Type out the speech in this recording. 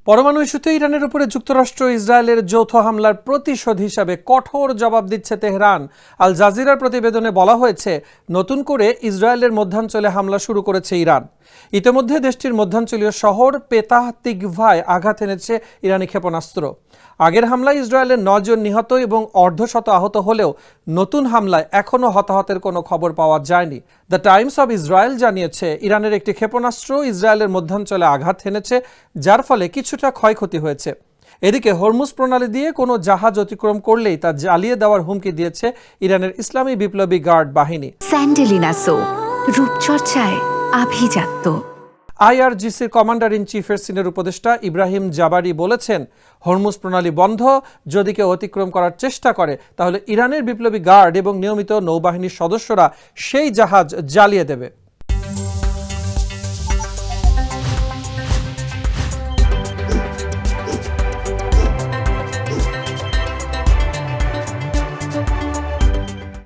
পরমাণু ইস্যুতে ইরানের উপরে যুক্তরাষ্ট্র ইসরায়েলের যৌথ হামলার প্রতিশোধ হিসাবে কঠোর জবাব দিচ্ছে তেহরান। আল জাজিরার প্রতিবেদনে বলা হয়েছে, নতুন করে ইসরায়েলের মধ্যাঞ্চলে হামলা শুরু করেছে ইরান। ইতিমধ্যে দেশটির মধ্যাঞ্চলীয় শহর পেতাহ তিকভায় আঘাত এনেছে ইরানি ক্ষেপণাস্ত্র। আগের হামলায় ইসরায়েলের 9 জন নিহত এবং অর্ধশত আহত হলেও নতুন হামলায় এখনও হতাহতের কোনো খবর পাওয়া যায়নি। দ্য টাইমস অব ইসরায়েল জানিয়েছে, ইরানের একটি ক্ষেপণাস্ত্র ইসরায়েলের মধ্যাঞ্চলে আঘাত হেনেছে, যার ফলে কিছুটা ক্ষয়ক্ষতি হয়েছে। এদিকে হরমুজ প্রণালী দিয়ে কোনো জাহাজ অতিক্রম করলেই তা জ্বালিয়ে দেওয়ার হুমকি দিয়েছে ইরানের ইসলামী বিপ্লবী গার্ড বাহিনী। স্যান্ডেলিনা সো, রূপচর্চায় আভিজাত্য। আইআরজিসির কমান্ডার ইন চিফের সিনিয়র উপদেষ্টা ইব্রাহিম জাবারি বলেছেন, হরমুজ প্রণালী বন্ধ, যদি কেউ অতিক্রম করার চেষ্টা করে তাহলে ইরানের বিপ্লবী গার্ড এবং নিয়মিত নৌবাহিনীর সদস্যরা সেই জাহাজ জ্বালিয়ে দেবে।